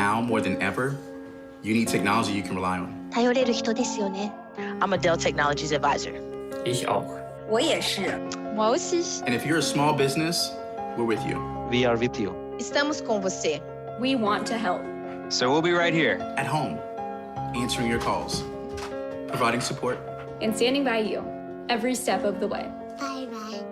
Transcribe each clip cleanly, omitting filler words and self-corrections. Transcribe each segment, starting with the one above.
now more than ever, you need technology you can rely on. 頼れる人ですよね。I'm a Dell Technologies advisor. Ich auch. 我也是。moi aussi. And if you're a small business, we're with you. We are with you. Estamos com você. We want to help. So we'll be right here. At home, answering your calls, providing support, And standing by you every step of the way. Bye-bye.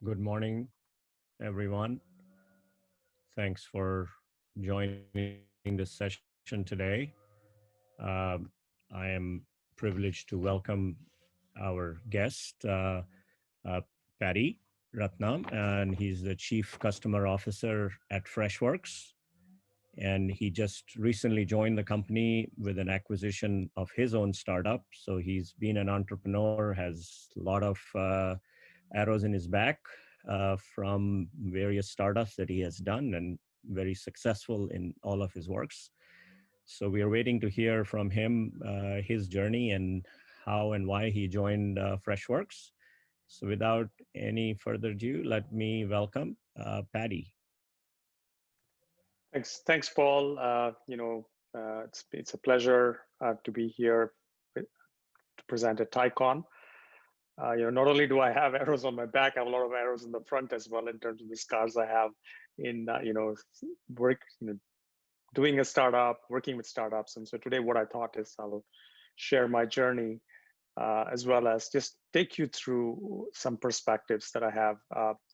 Good morning, everyone. Thanks for joining this session today. I am privileged to welcome our guest, Paddy Rathinam, and he's the Chief Customer Officer at FreshWorks. And he just recently joined the company with an acquisition of his own startup. So he's been an entrepreneur, has a lot of arrows in his back from various startups that he has done, and very successful in all of his works. So we are waiting to hear from him, his journey and how and why he joined FreshWorks. So without any further ado, let me welcome Paddy. Thanks, Paul. It's a pleasure to be here to present at TiEcon. Not only do I have arrows on my back, I have a lot of arrows in the front as well in terms of the scars I have in doing a startup, working with startups. And so today what I thought is I will share my journey as well as just take you through some perspectives that I have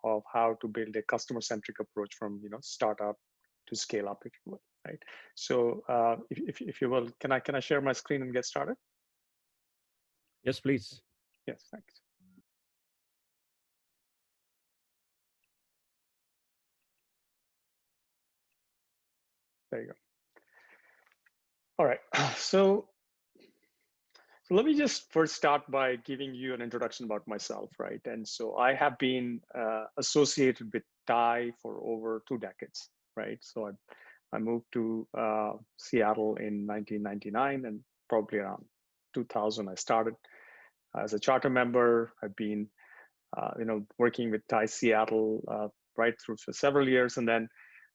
of how to build a customer-centric approach from startup to scale up, if you will, right? So if you will, can I share my screen and get started? Yes, please. Yes, thanks. There you go. All right, so let me just first start by giving you an introduction about myself, right? And so I have been associated with TiE for over 2 decades, right? So I moved to Seattle in 1999, and probably around 2000 I started as a charter member. I've been working with TiE Seattle right through for several years, and then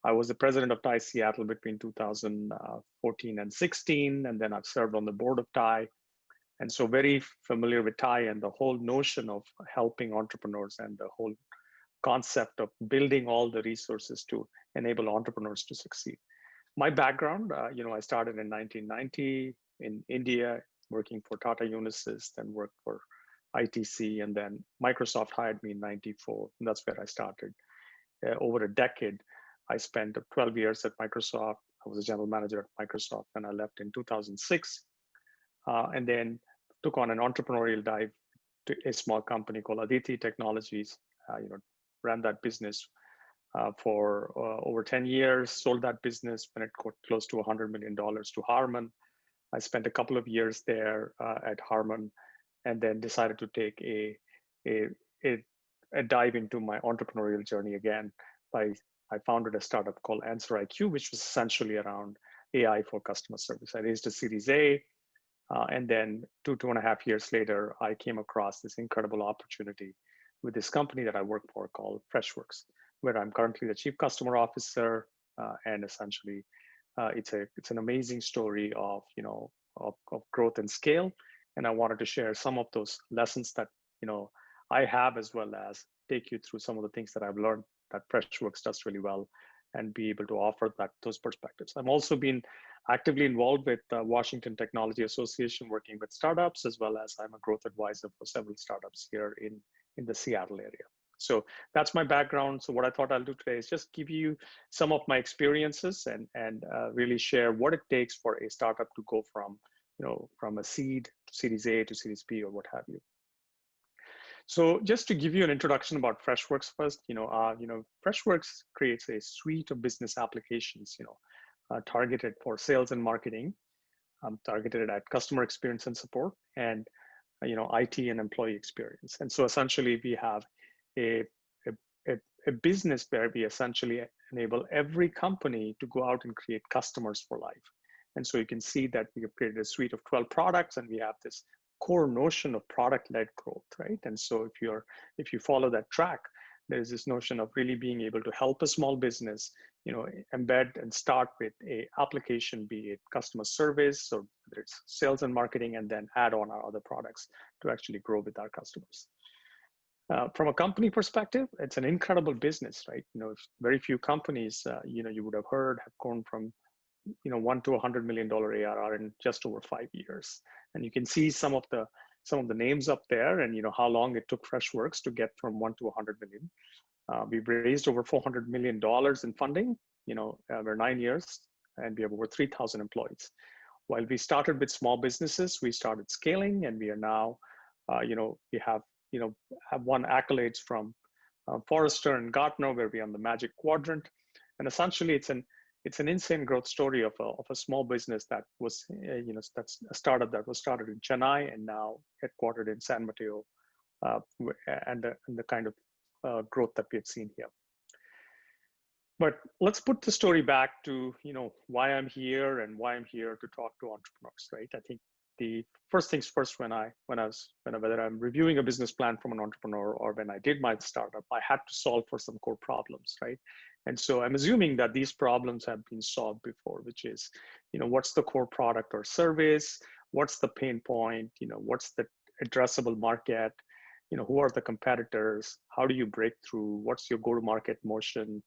I was the president of TiE Seattle between 2014 and 16, and then I've served on the board of TiE, and so very familiar with TiE and the whole notion of helping entrepreneurs and the whole concept of building all the resources to enable entrepreneurs to succeed. My background, I started in 1990 in India, working for Tata Unisys, then worked for ITC, and then Microsoft hired me in 94, and that's where I started. Over a decade, I spent 12 years at Microsoft. I was a general manager at Microsoft, and I left in 2006, and then took on an entrepreneurial dive to a small company called Aditi Technologies. Ran that business for over 10 years, sold that business when it got close to $100 million to Harman. I spent a couple of years there at Harman, and then decided to take a dive into my entrepreneurial journey again. I founded a startup called AnswerIQ, which was essentially around AI for customer service. I raised a Series A, and then 2.5 years later, I came across this incredible opportunity with this company that I work for called FreshWorks, where I'm currently the Chief Customer Officer, and essentially it's an amazing story of growth and scale. And I wanted to share some of those lessons that I have, as well as take you through some of the things that I've learned that FreshWorks does really well, and be able to offer those perspectives. I've also been actively involved with the Washington Technology Association, working with startups, as well as I'm a growth advisor for several startups here in the Seattle area. So that's my background. So what I thought I'll do today is just give you some of my experiences and really share what it takes for a startup to go from a seed to Series A to Series B or what have you. So just to give you an introduction about FreshWorks first, FreshWorks creates a suite of business applications, targeted for sales and marketing, targeted at customer experience and support, and IT and employee experience. And so essentially we have a a business where we essentially enable every company to go out and create customers for life. And so you can see that we have created a suite of 12 products, and we have this core notion of product-led growth, right? And so if you follow that track, there's this notion of really being able to help a small business, embed and start with a application, be it customer service or whether it's sales and marketing, and then add on our other products to actually grow with our customers. From a company perspective, it's an incredible business, right? Very few companies, you would have heard, have grown from, $1 to $100 million ARR in just over 5 years. And you can see some of the names up there, and how long it took FreshWorks to get from 1 to 100 million. We've raised over $400 million in funding, over 9 years, and we have over 3,000 employees. While we started with small businesses, we started scaling, and we are now, we have won accolades from Forrester and Gartner, where we're on the Magic Quadrant. And essentially, it's an insane growth story of a small business that was, that's a startup that was started in Chennai and now headquartered in San Mateo, and the kind of growth that we have seen here. But let's put the story back to, why I'm here and why I'm here to talk to entrepreneurs, right? I think the first things first, whether I'm reviewing a business plan from an entrepreneur or when I did my startup, I had to solve for some core problems, right? And so I'm assuming that these problems have been solved before, which is, what's the core product or service? What's the pain point? What's the addressable market? Who are the competitors? How do you break through? What's your go-to-market motion?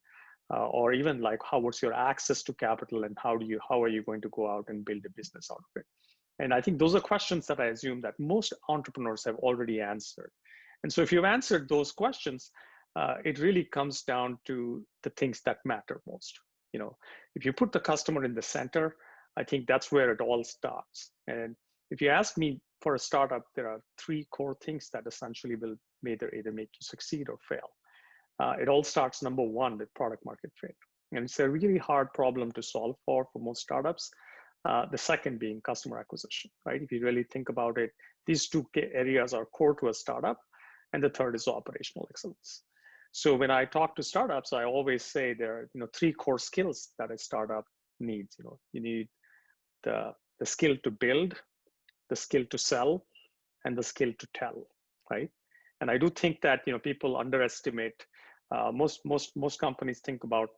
Or even like, what's your access to capital, and how are you going to go out and build a business out of it? And I think those are questions that I assume that most entrepreneurs have already answered. And so if you've answered those questions, it really comes down to the things that matter most. If you put the customer in the center, I think that's where it all starts. And if you ask me for a startup, there are 3 core things that essentially will either make you succeed or fail. It all starts, number 1, with product market fit. And it's a really hard problem to solve for most startups. The second being customer acquisition, right? If you really think about it, these 2 areas are core to a startup. And the third is operational excellence. So when I talk to startups, I always say there are 3 core skills that a startup needs. You need the skill to build, the skill to sell, and the skill to tell, right? And I do think that people underestimate. Most companies think about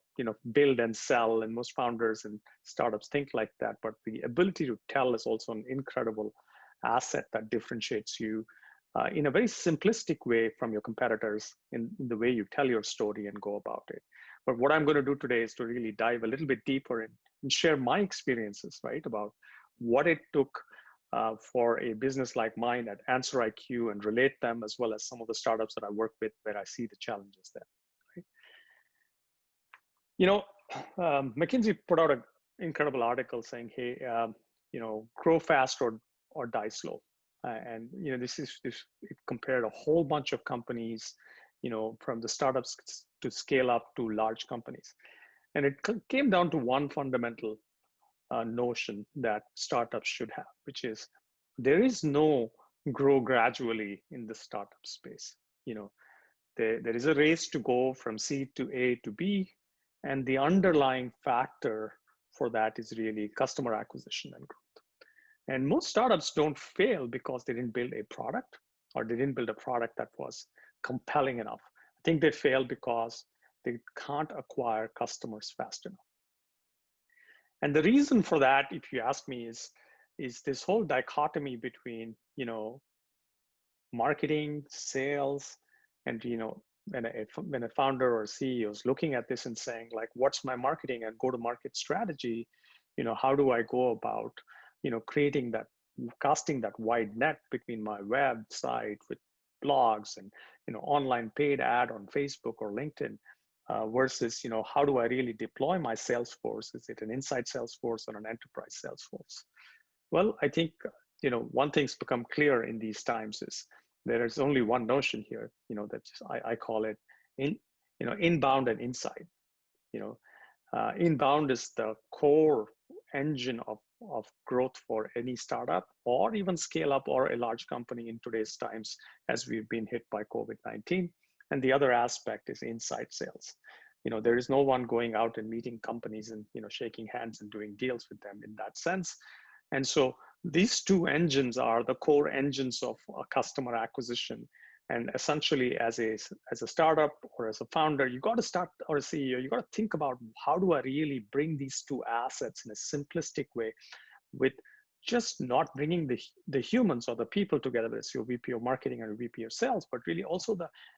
build and sell, and most founders and startups think like that. But the ability to tell is also an incredible asset that differentiates you in a very simplistic way from your competitors in the way you tell your story and go about it. But what I'm going to do today is to really dive a little bit deeper and share my experiences, right, about what it took for a business like mine at AnswerIQ, and relate them, as well as some of the startups that I work with where I see the challenges there. Right? McKinsey put out an incredible article saying, hey, grow fast or die slow. And it compared a whole bunch of companies, from the startups to scale up to large companies. And it came down to one fundamental notion that startups should have, which is there is no grow gradually in the startup space. There is a race to go from C to A to B, and the underlying factor for that is really customer acquisition and growth. And most startups don't fail because they didn't build a product, or they didn't build a product that was compelling enough. I think they fail because they can't acquire customers fast enough. And the reason for that, if you ask me, is this whole dichotomy between, marketing, sales, and, when a founder or CEO is looking at this and saying, like, what's my marketing and go-to-market strategy? How do I go about, casting that wide net between my website with blogs and, online paid ad on Facebook or LinkedIn, versus, how do I really deploy my sales force? Is it an inside sales force or an enterprise sales force? Well, I think, one thing's become clear in these times is there is only one notion here, that I call it inbound and inside. Inbound is the core engine of growth for any startup, or even scale up, or a large company in today's times, as we've been hit by COVID-19. And the other aspect is inside sales. There is no one going out and meeting companies and shaking hands and doing deals with them in that sense. And so these two engines are the core engines of a customer acquisition. And essentially, as a startup or as a founder, you got to start, or a CEO, you got to think about, how do I really bring these two assets in a simplistic way, with just not bringing the humans or the people together, as your VP of marketing or VP of sales, but really also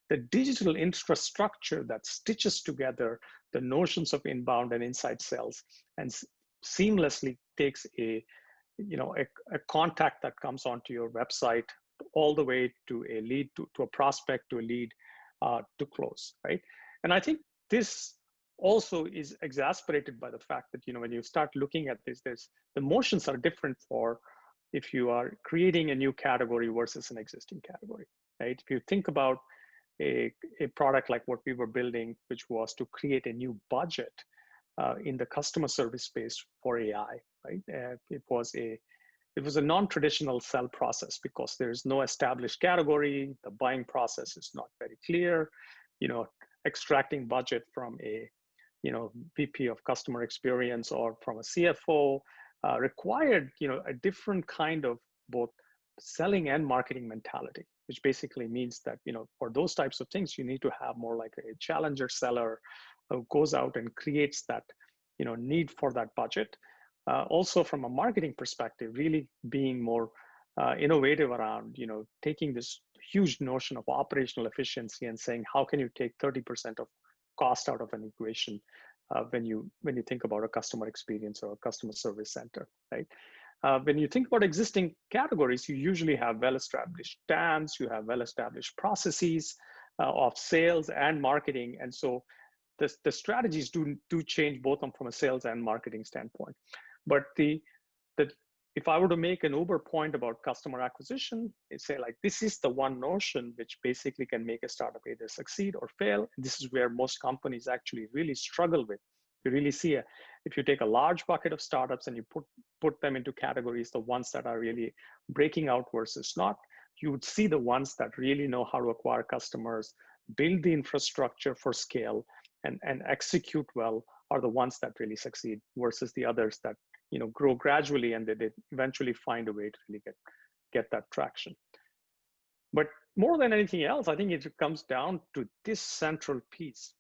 the digital infrastructure that stitches together the notions of inbound and inside sales and seamlessly takes a contact that comes onto your website all the way to a lead, to a prospect, to a lead, to close, right? And I think this also is exacerbated by the fact that, when you start looking at this, the motions are different for if you are creating a new category versus an existing category, right? If you think about a product like what we were building, which was to create a new budget in the customer service space for AI, right? It was a non-traditional sell process because there's no established category. The buying process is not very clear. Extracting budget from a VP of customer experience or from a CFO required a different kind of both selling and marketing mentality, which basically means that for those types of things, you need to have more like a challenger seller who goes out and creates that need for that budget. Also from a marketing perspective, really being more innovative around taking this huge notion of operational efficiency and saying, how can you take 30% of cost out of an equation when you think about a customer experience or a customer service center, right? When you think about existing categories, you usually have well-established TAMs, you have well-established processes of sales and marketing, and so the strategies do change both from a sales and marketing standpoint. But if I were to make an uber point about customer acquisition, it's say like, this is the one notion which basically can make a startup either succeed or fail. This is where most companies actually really struggle with. You really see if you take a large bucket of startups and you put them into categories, the ones that are really breaking out versus not, you would see the ones that really know how to acquire customers, build the infrastructure for scale, and execute well are the ones that really succeed versus the others that grow gradually and they eventually find a way to really get that traction. But more than anything else, I think it comes down to this central piece,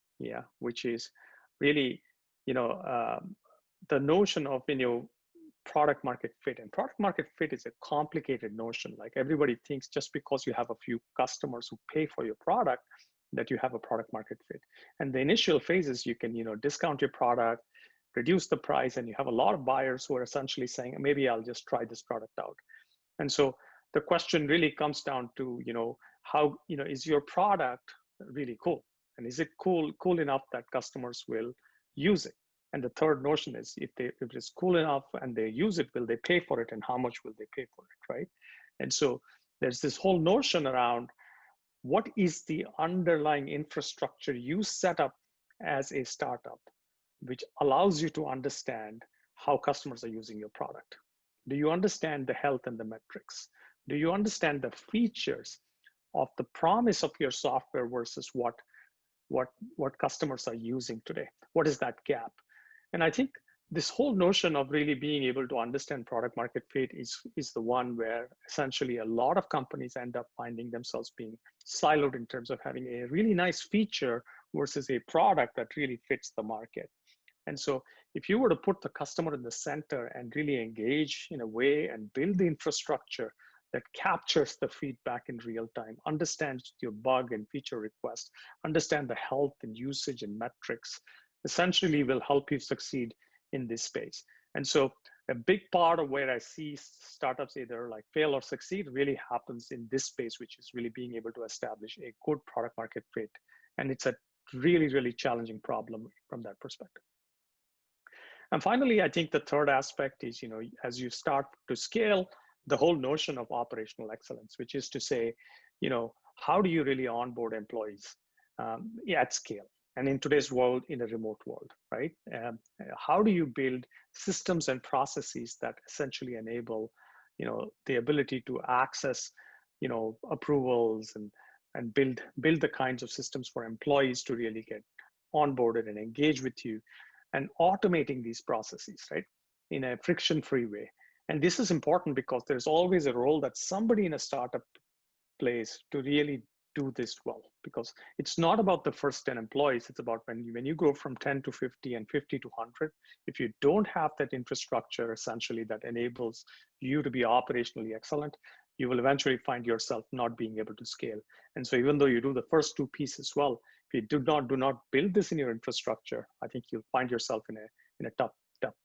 which is really the notion of product market fit. And product market fit is a complicated notion. Like, everybody thinks just because you have a few customers who pay for your product that you have a product market fit. And the initial phases, you can discount your product, reduce the price, and you have a lot of buyers who are essentially saying, maybe I'll just try this product out. And so the question really comes down to, how, is your product really cool? And is it cool enough that customers will use it? And the third notion is, if it's cool enough and they use it, will they pay for it, and how much will they pay for it, right? And so there's this whole notion around, what is the underlying infrastructure you set up as a startup, which allows you to understand how customers are using your product? Do you understand the health and the metrics? Do you understand the features of the promise of your software versus what customers are using today? What is that gap? And I think this whole notion of really being able to understand product market fit is the one where essentially a lot of companies end up finding themselves being siloed in terms of having a really nice feature versus a product that really fits the market. And so if you were to put the customer in the center and really engage in a way and build the infrastructure that captures the feedback in real time, understands your bug and feature request, understand the health and usage and metrics, essentially will help you succeed in this space. And so a big part of where I see startups either like fail or succeed really happens in this space, which is really being able to establish a good product market fit. And it's a really, really challenging problem from that perspective. And finally, I think the third aspect is, as you start to scale, the whole notion of operational excellence, which is to say, how do you really onboard employees at scale? And in today's world, in a remote world, right? How do you build systems and processes that essentially enable, the ability to access, approvals and and build the kinds of systems for employees to really get onboarded and engage with you, and automating these processes, right, in a friction-free way. And this is important because there's always a role that somebody in a startup plays to really do this well, because it's not about the first 10 employees. It's about when you grow from 10 to 50 and 50 to 100, if you don't have that infrastructure essentially that enables you to be operationally excellent, you will eventually find yourself not being able to scale. And so even though you do the first two pieces well, if you do not build this in your infrastructure, I think you'll find yourself in a tough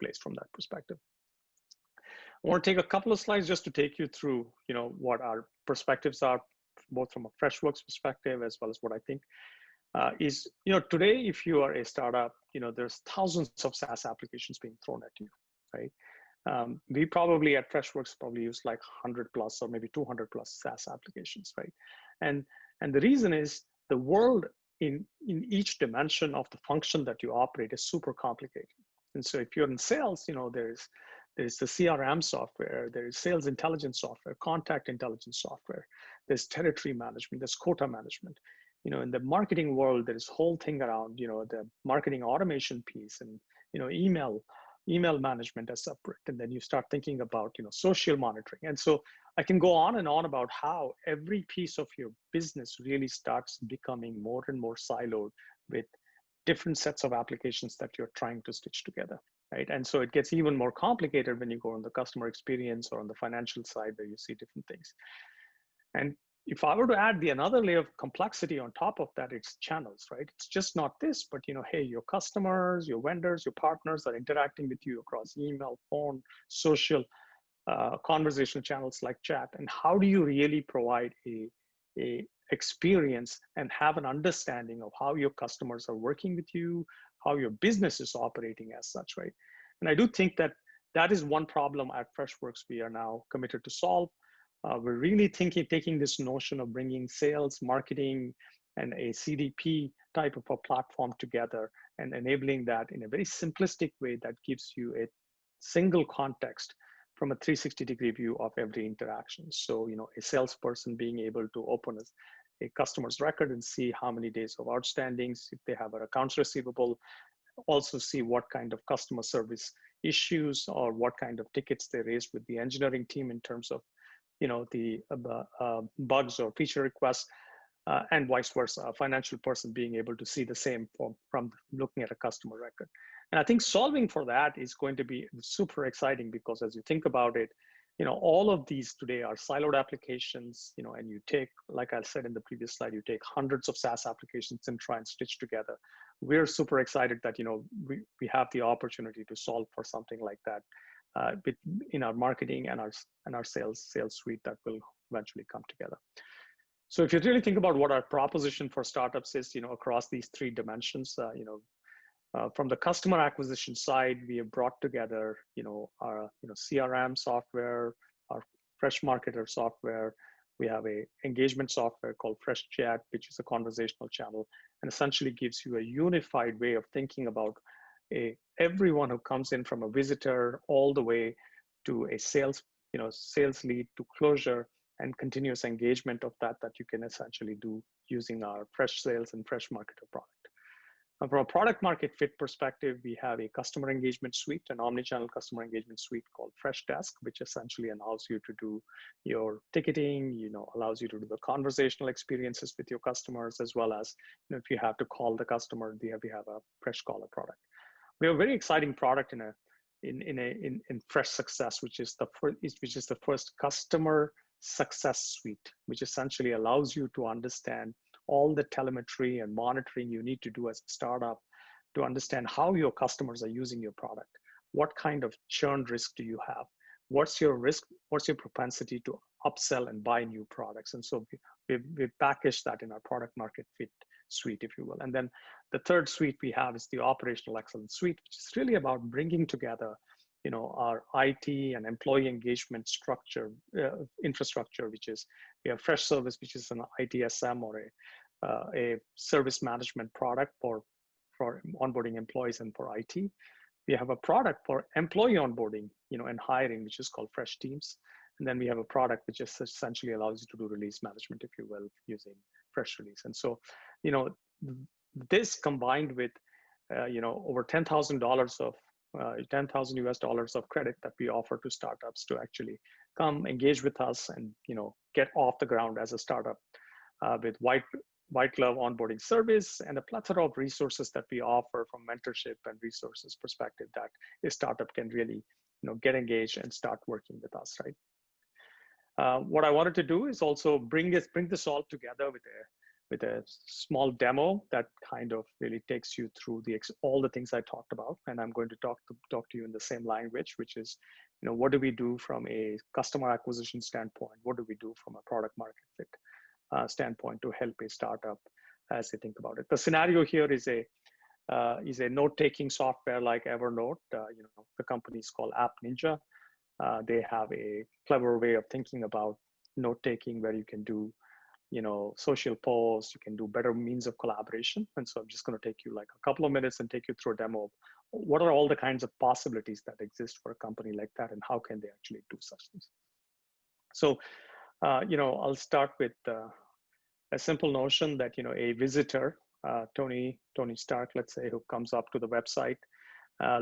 place from that perspective. I want to take a couple of slides just to take you through, what our perspectives are, both from a FreshWorks perspective as well as what I think is, today, if you are a startup, there's thousands of SaaS applications being thrown at you, right? We probably at FreshWorks probably use like 100 plus or maybe 200 plus SaaS applications, right? And the reason is the world in each dimension of the function that you operate is super complicated. And so if you're in sales, there's the CRM software, there's sales intelligence software, contact intelligence software, there's territory management, there's quota management. In the marketing world, there's whole thing around, the marketing automation piece and, email management as separate. And then you start thinking about, social monitoring. And so I can go on and on about how every piece of your business really starts becoming more and more siloed with different sets of applications that you're trying to stitch together, right? And so it gets even more complicated when you go on the customer experience or on the financial side where you see different things. And if I were to add another layer of complexity on top of that, it's channels, right? It's just not this, but hey, your customers, your vendors, your partners are interacting with you across email, phone, social, conversational channels like chat. And how do you really provide a experience and have an understanding of how your customers are working with you, how your business is operating as such, right? And I do think that is one problem at FreshWorks we are now committed to solve. We're really taking this notion of bringing sales, marketing, and a CDP type of a platform together and enabling that in a very simplistic way that gives you a single context from a 360-degree view of every interaction. So, a salesperson being able to open a customer's record and see how many days of outstandings, if they have an accounts receivable, also see what kind of customer service issues or what kind of tickets they raised with the engineering team in terms of the bugs or feature requests, and vice versa, a financial person being able to see the same from looking at a customer record. And I think solving for that is going to be super exciting because as you think about it, all of these today are siloed applications, and you take, like I said in the previous slide, you take hundreds of SaaS applications and try and stitch together. We're super excited that, we have the opportunity to solve for something like that in our marketing and our sales suite that will eventually come together. So if you really think about what our proposition for startups is, across these three dimensions, from the customer acquisition side, we have brought together, our CRM software, our Fresh Marketer software. We have a engagement software called Fresh Chat, which is a conversational channel, and essentially gives you a unified way of thinking about everyone who comes in from a visitor all the way to a sales lead to closure and continuous engagement of that you can essentially do using our Fresh Sales and Fresh Marketer product. From a product market fit perspective, we have a customer engagement suite, an omnichannel customer engagement suite called Fresh Desk, which essentially allows you to do your ticketing, allows you to do the conversational experiences with your customers, as well as if you have to call the customer, we have a Fresh Caller product. We have a very exciting product in Fresh Success, which is the first customer success suite, which essentially allows you to understand all the telemetry and monitoring you need to do as a startup to understand how your customers are using your product. What kind of churn risk do you have? What's your risk? What's your propensity to upsell and buy new products? And so we packaged that in our product market fit suite, if you will. And then the third suite we have is the operational excellence suite, which is really about bringing together our IT and employee engagement structure, infrastructure, which is we have Fresh Service, which is an ITSM or a service management product for onboarding employees and for IT. We have a product for employee onboarding, and hiring, which is called Fresh Teams. And then we have a product which just essentially allows you to do release management, if you will, using press release. And so, this combined with, over $10,000 of 10,000 US dollars of credit that we offer to startups to actually come engage with us and, get off the ground as a startup with white glove onboarding service and a plethora of resources that we offer from mentorship and resources perspective that a startup can really, get engaged and start working with us, right? What I wanted to do is also bring this all together with a small demo that kind of really takes you through all the things I talked about. And I'm going to talk to you in the same language, which is, what do we do from a customer acquisition standpoint? What do we do from a product market fit standpoint to help a startup as they think about it? The scenario here is a note-taking software like Evernote. The company is called App Ninja. They have a clever way of thinking about note-taking where you can do social posts, you can do better means of collaboration. And so I'm just going to take you like a couple of minutes and take you through a demo of what are all the kinds of possibilities that exist for a company like that and how can they actually do such things. So, I'll start with a simple notion that, a visitor, Tony Stark, let's say, who comes up to the website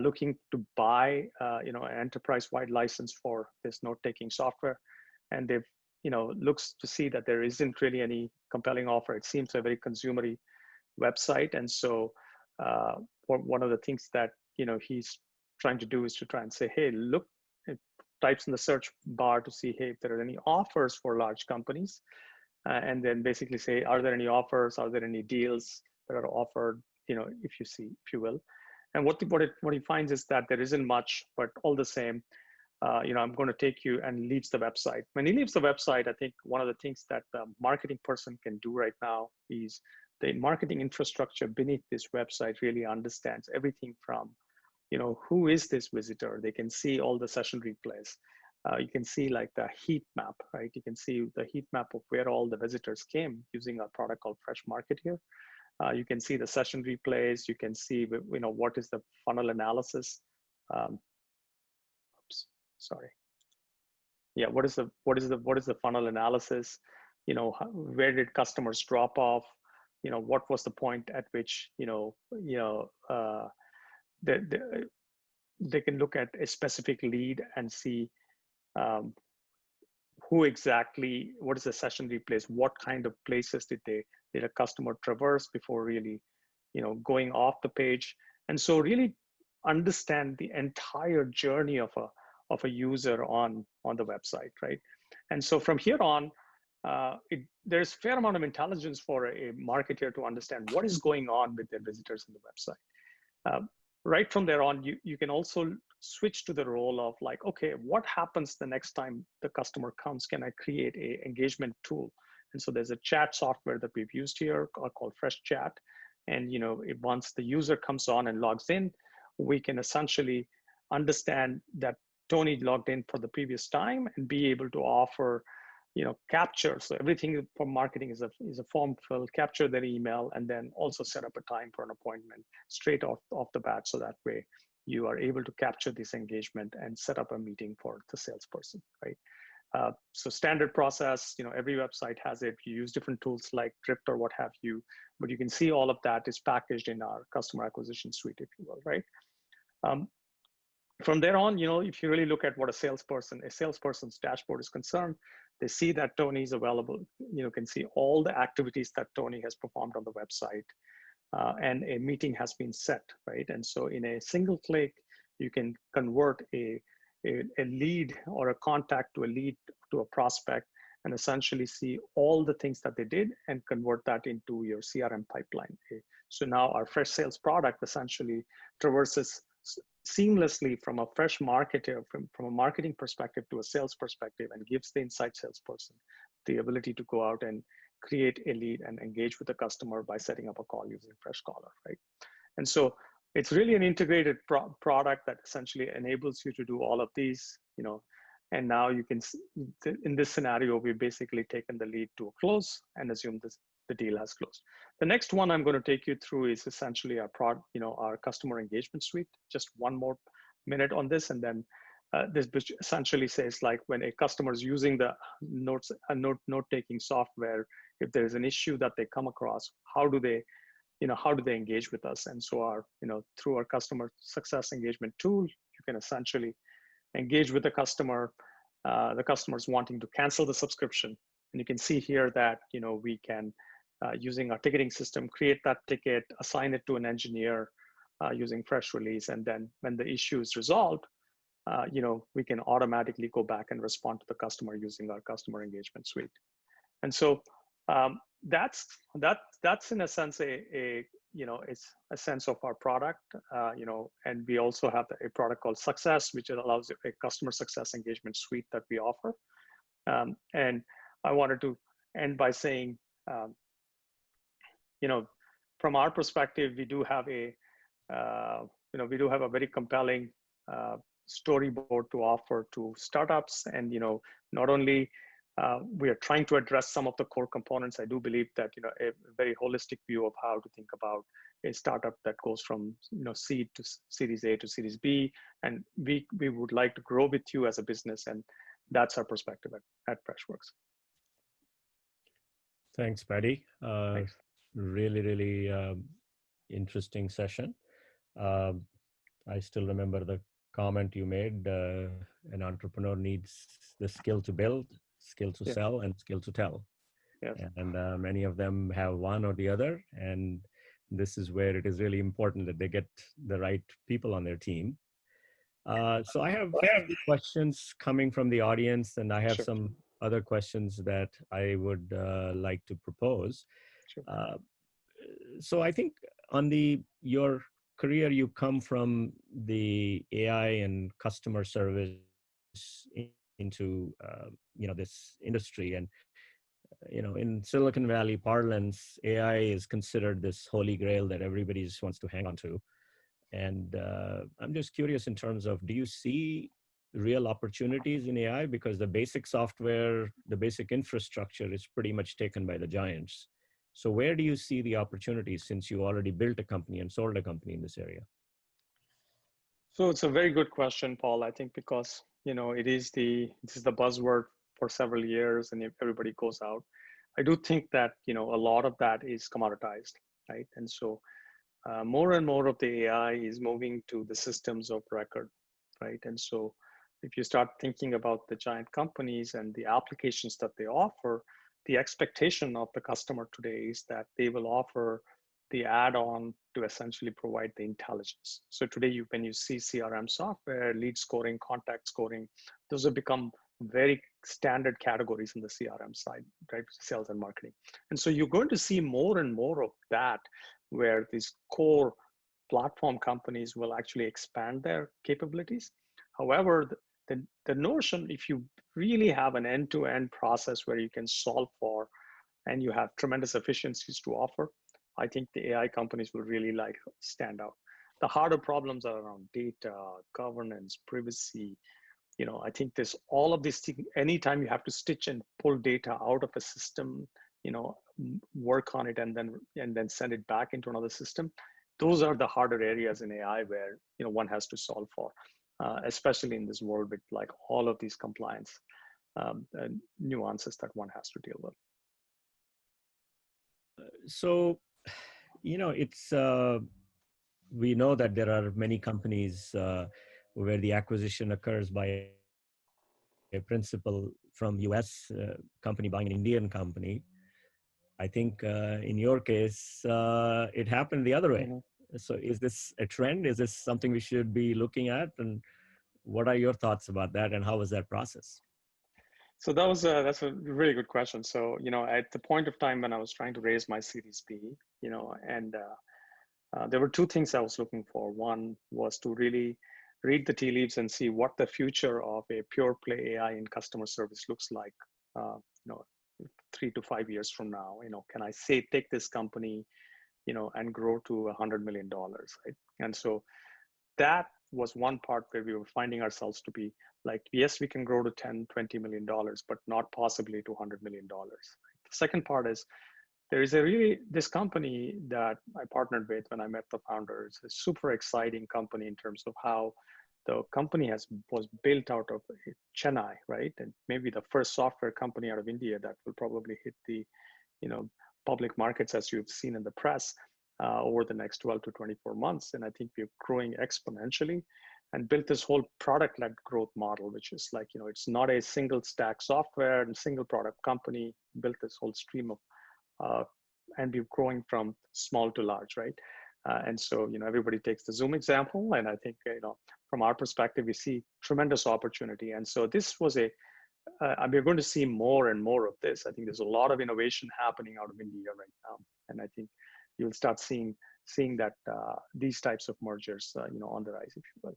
looking to buy, an enterprise-wide license for this note-taking software. And they've looks to see that there isn't really any compelling offer. It seems a very consumery website. And so one of the things that, he's trying to do is to try and say, hey, look, it types in the search bar to see, hey, if there are any offers for large companies. And then basically say, are there any offers? Are there any deals that are offered, if you will. And what he finds is that there isn't much, but all the same, I'm going to take you, and leaves the website. When he leaves the website, I think one of the things that the marketing person can do right now is the marketing infrastructure beneath this website really understands everything from, who is this visitor? They can see all the session replays. You can see like the heat map, right? You can see the heat map of where all the visitors came using a product called Fresh Market here. You can see the session replays. You can see, what is the funnel analysis. Sorry. Yeah, what is the funnel analysis? Where did customers drop off? What was the point at which they can look at a specific lead and see who exactly, what is the session replays? What kind of places did a customer traverse before really, going off the page? And so really understand the entire journey of a user on the website, right? And so from here on, there's a fair amount of intelligence for a marketer to understand what is going on with their visitors in the website. Right from there on, you can also switch to the role of like, okay, what happens the next time the customer comes? Can I create a engagement tool? And so there's a chat software that we've used here called Fresh Chat. And once the user comes on and logs in, we can essentially understand that Tony logged in for the previous time and be able to offer, capture. So everything for marketing is a form fill, capture their email, and then also set up a time for an appointment straight off the bat. So that way you are able to capture this engagement and set up a meeting for the salesperson, right? So standard process, every website has it. You use different tools like Drift or what have you, but you can see all of that is packaged in our customer acquisition suite, if you will, right? From there on, if you really look at what a salesperson's dashboard is concerned, they see that Tony is available, can see all the activities that Tony has performed on the website, and a meeting has been set, right? And so in a single click, you can convert a lead or a contact to a lead to a prospect and essentially see all the things that they did and convert that into your CRM pipeline. So now our Fresh Sales product essentially traverses seamlessly from a fresh marketer, from a marketing perspective to a sales perspective, and gives the inside salesperson the ability to go out and create a lead and engage with the customer by setting up a call using Freshcaller, right? And so it's really an integrated product that essentially enables you to do all of these, and now you can, in this scenario, we've basically taken the lead to a close and assume the deal has closed. The next one I'm going to take you through is essentially our customer engagement suite. Just one more minute on this, and then this essentially says like when a customer is using the note-taking software, if there's an issue that they come across, how do they engage with us? And so through our customer success engagement tool, you can essentially engage with the customer's wanting to cancel the subscription. And you can see here that, we can, using our ticketing system, create that ticket, assign it to an engineer using fresh release. And then when the issue is resolved, we can automatically go back and respond to the customer using our customer engagement suite. And so that's in a sense it's a sense of our product, and we also have a product called Success, which allows a customer success engagement suite that we offer. And I wanted to end by saying, from our perspective, we do have a very compelling storyboard to offer to startups. And not only we are trying to address some of the core components, I do believe that a very holistic view of how to think about a startup that goes from seed to Series A to Series B, and we would like to grow with you as a business, and that's our perspective at FreshWorks. Thanks, Paddy. Thanks. Really interesting session. I still remember the comment you made, an entrepreneur needs the skill to build, skill to sell, and skill to tell. Yes. And many of them have one or the other. And this is where it is really important that they get the right people on their team. So I have questions coming from the audience, and I have some other questions that I would like to propose. Sure. So I think on your career, you come from the AI and customer service into this industry, and in Silicon Valley parlance, AI is considered this holy grail that everybody just wants to hang on to. And I'm just curious in terms of, do you see real opportunities in AI? Because the basic software, the basic infrastructure is pretty much taken by the giants. So where do you see the opportunities, since you already built a company and sold a company in this area? So it's a very good question, Paul. I think because this is the buzzword for several years, and everybody goes out. I do think that a lot of that is commoditized, right? And so more and more of the AI is moving to the systems of record, right? And so if you start thinking about the giant companies and the applications that they offer, the expectation of the customer today is that they will offer the add-on to essentially provide the intelligence. So today, when you see CRM software, lead scoring, contact scoring, those have become very standard categories in the CRM side, right? Sales and marketing. And so you're going to see more and more of that, where these core platform companies will actually expand their capabilities. However, the notion, if you really have an end-to-end process where you can solve for, and you have tremendous efficiencies to offer, I think the AI companies will really stand out. The harder problems are around data, governance, privacy. I think there's all of these things. Anytime you have to stitch and pull data out of a system, work on it and then send it back into another system, those are the harder areas in AI where one has to solve for, especially in this world with all of these compliance nuances that one has to deal with. So, it's we know that there are many companies where the acquisition occurs by a principal from US company buying an Indian company. I think in your case, it happened the other way. Mm-hmm. So is this a trend? Is this something we should be looking at? And what are your thoughts about that? And how was that process? So that's a really good question. So, at the point of time when I was trying to raise my Series B, and there were two things I was looking for. One was to really read the tea leaves and see what the future of a pure play AI in customer service looks like, 3 to 5 years from now. Can I take this company, and grow to $100 million, right? And so that was one part where we were finding ourselves to be yes, we can grow to $10-20 million, but not possibly to $100 million. The second part is there is this company that I partnered with when I met the founders, a super exciting company in terms of how the company was built out of Chennai, right? And maybe the first software company out of India that will probably hit the public markets, as you've seen in the press, over the next 12 to 24 months. And I think we're growing exponentially and built this whole product-led growth model, which is like, it's not a single stack software and single product company, built this whole stream of, and we're growing from small to large, right? And so, everybody takes the Zoom example, and I think, from our perspective, we see tremendous opportunity. And so this was we're going to see more and more of this. I think there's a lot of innovation happening out of India right now. And I think you'll start seeing that these types of mergers, on the rise, if you will.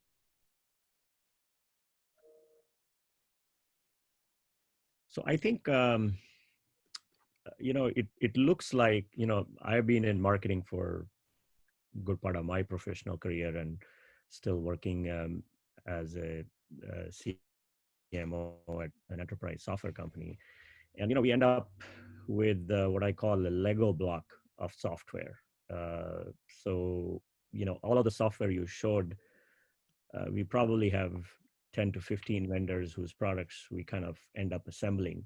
So I think, it looks like, I've been in marketing for a good part of my professional career and still working as a CMO at an enterprise software company. And, we end up with what I call a Lego block of software. So, all of the software you showed, we probably have 10 to 15 vendors whose products we kind of end up assembling,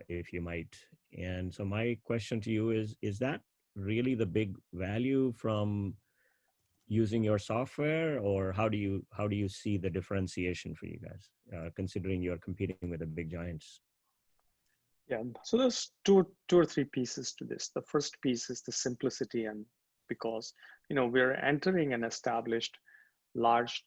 if you might. And so my question to you is that really the big value from using your software, or how do you see the differentiation for you guys, considering you're competing with the big giants? Yeah, so there's two or three pieces to this. The first piece is the simplicity, and because we're entering an established large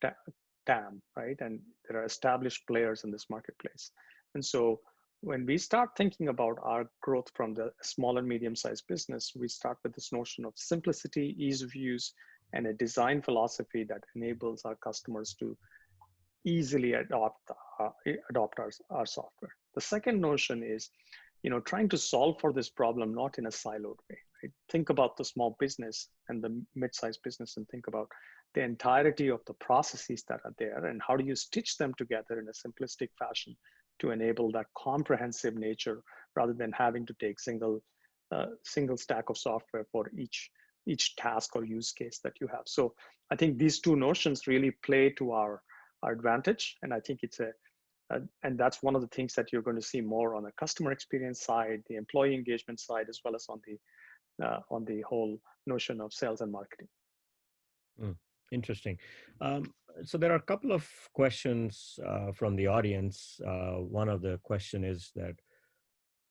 TAM, right? And there are established players in this marketplace. And so when we start thinking about our growth from the small and medium-sized business, we start with this notion of simplicity, ease of use, and a design philosophy that enables our customers to easily adopt our software. The second notion is, trying to solve for this problem not in a siloed way. Right? Think about the small business and the mid-sized business, and think about the entirety of the processes that are there, and how do you stitch them together in a simplistic fashion to enable that comprehensive nature, rather than having to take single stack of software for each task or use case that you have. So I think these two notions really play to our advantage, and I think it's and that's one of the things that you're going to see more on the customer experience side, the employee engagement side, as well as on the whole notion of sales and marketing. Interesting. So there are a couple of questions from the audience. One of the question is that,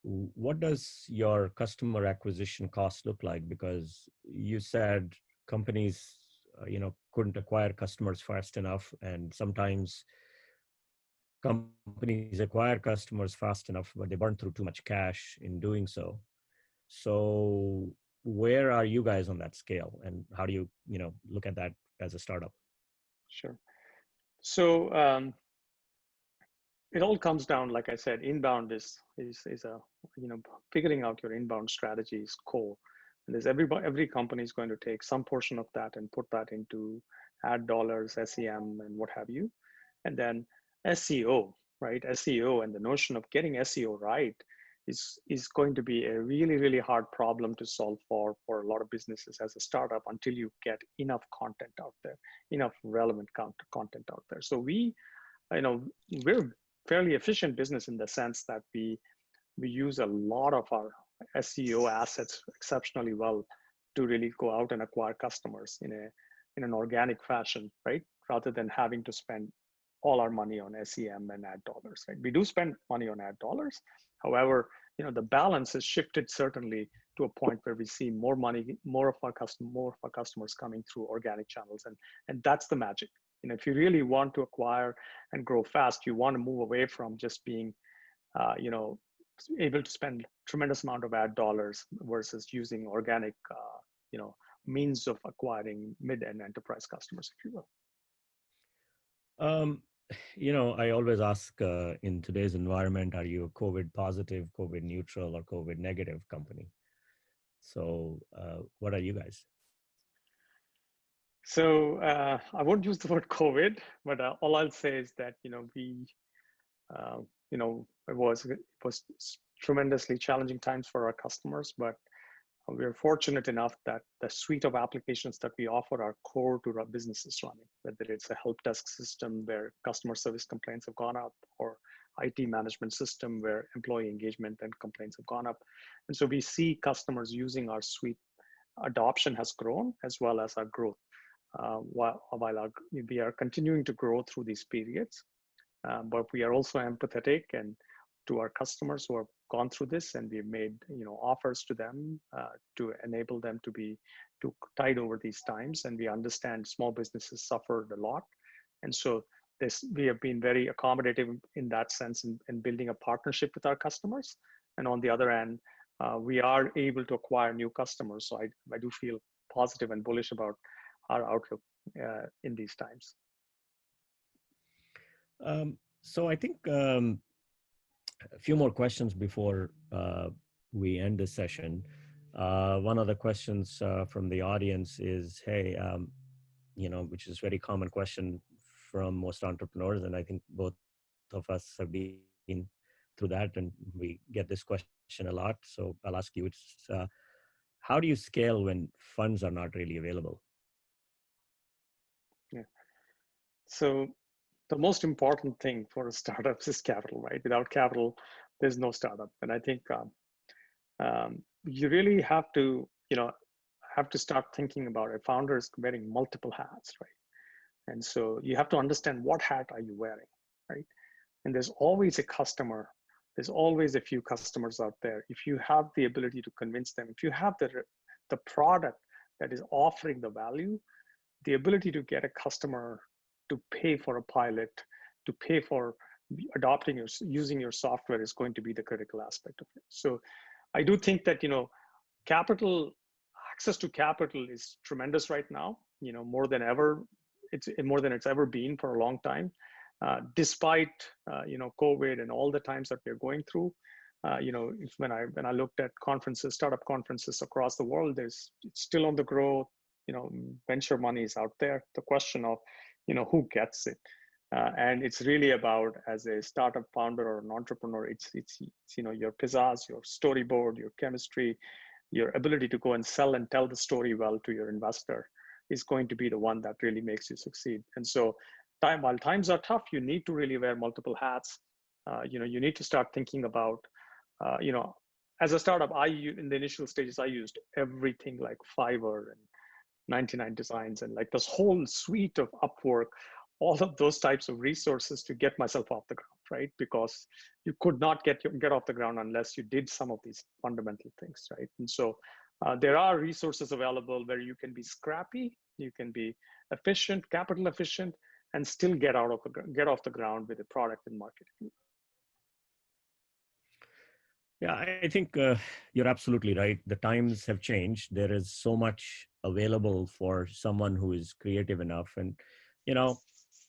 what does your customer acquisition cost look like? Because you said companies, couldn't acquire customers fast enough, and sometimes companies acquire customers fast enough, but they burn through too much cash in doing so. So where are you guys on that scale, and how do you, look at that as a startup? Sure. So it all comes down, like I said, inbound is a, figuring out your inbound strategy is core. And there's every company is going to take some portion of that and put that into ad dollars, SEM, and what have you. And then SEO, right? SEO, and the notion of getting SEO right is going to be a really, really hard problem to solve for a lot of businesses as a startup, until you get enough content out there, enough relevant content out there. So we're fairly efficient business in the sense that we use a lot of our SEO assets exceptionally well to really go out and acquire customers in an organic fashion, right? Rather than having to spend all our money on SEM and ad dollars, right? We do spend money on ad dollars. However, the balance has shifted certainly to a point where we see more of our customers coming through organic channels, and that's the magic. If you really want to acquire and grow fast, you want to move away from just being, able to spend tremendous amount of ad dollars versus using organic, means of acquiring mid and enterprise customers, if you will. I always ask, in today's environment, are you a COVID positive, COVID neutral, or COVID negative company? So what are you guys? So I won't use the word COVID, but all I'll say is that, it was tremendously challenging times for our customers, but we're fortunate enough that the suite of applications that we offer are core to our businesses running, whether it's a help desk system where customer service complaints have gone up, or IT management system where employee engagement and complaints have gone up. And so we see customers using our suite. Adoption has grown as well as our growth. While we are continuing to grow through these periods, but we are also empathetic and to our customers who have gone through this, and we've made offers to them to enable them to tide over these times. And we understand small businesses suffered a lot, and so we have been very accommodative in that sense in building a partnership with our customers. And on the other hand, we are able to acquire new customers. So I do feel positive and bullish about our outlook in these times. So I think a few more questions before we end the session. One of the questions from the audience is, hey, which is a very common question from most entrepreneurs, and I think both of us have been through that, and we get this question a lot. So I'll ask you, it's, how do you scale when funds are not really available? Yeah. So the most important thing for startups is capital, right? Without capital, there's no startup. And I think you really have to start thinking about a founder is wearing multiple hats, right? And so you have to understand, what hat are you wearing, right? And there's always a customer. There's always a few customers out there. If you have the ability to convince them, if you have the product that is offering the value, the ability to get a customer to pay for a pilot, to pay for adopting using your software is going to be the critical aspect of it. So I do think that, access to capital is tremendous right now, more than ever. It's more than it's ever been for a long time. Despite COVID and all the times that we're going through, when I looked at startup conferences across the world, it's still on the growth. Venture money is out there. The question of who gets it, and it's really about, as a startup founder or an entrepreneur, it's your pizzazz, your storyboard, your chemistry, your ability to go and sell and tell the story well to your investor is going to be the one that really makes you succeed. And so while times are tough, you need to really wear multiple hats. You need to start thinking about, as a startup, in the initial stages, I used everything like Fiverr and 99 Designs and like this whole suite of Upwork, all of those types of resources to get myself off the ground, right? Because you could not get off the ground unless you did some of these fundamental things, right? And so there are resources available where you can be scrappy, you can be efficient, capital efficient, and still get off the ground with a product and market. Yeah, I think you're absolutely right. The times have changed. There is so much available for someone who is creative enough. And,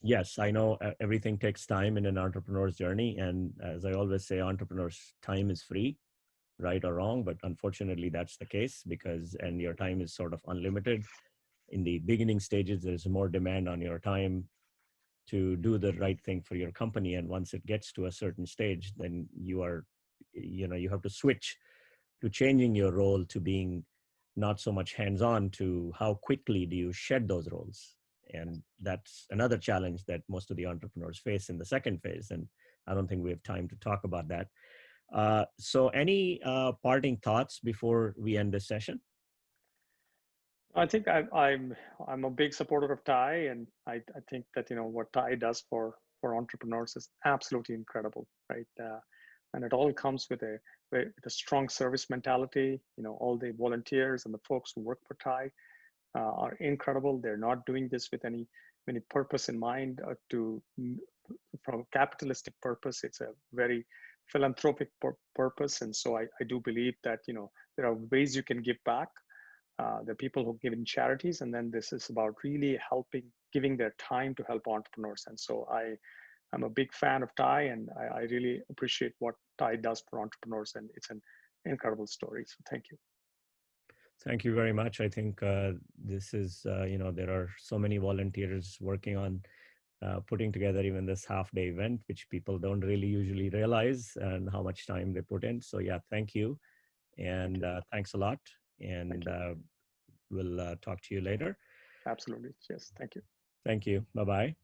yes, I know everything takes time in an entrepreneur's journey. And as I always say, entrepreneurs' time is free, right or wrong. But unfortunately, that's the case and your time is sort of unlimited. In the beginning stages, there's more demand on your time to do the right thing for your company. And once it gets to a certain stage, then you have to switch to changing your role to being not so much hands-on to how quickly do you shed those roles. And that's another challenge that most of the entrepreneurs face in the second phase. And I don't think we have time to talk about that. So any parting thoughts before we end this session? I think I'm a big supporter of TiE, and I think that what TiE does for entrepreneurs is absolutely incredible, right? And it all comes with a strong service mentality. All the volunteers and the folks who work for TiE are incredible. They're not doing this with any purpose in mind from a capitalistic purpose. It's a very philanthropic purpose, and so I do believe that there are ways you can give back. There are people who give in charities, and then this is about really giving their time to help entrepreneurs. And so I'm a big fan of TiE, and I really appreciate what TiE does for entrepreneurs, and it's an incredible story. So thank you. Thank you very much. I think this is, there are so many volunteers working on putting together even this half-day event, which people don't really usually realize and how much time they put in. So yeah, thank you. And thanks a lot. And we'll talk to you later. Absolutely. Yes. Thank you. Thank you. Bye-bye.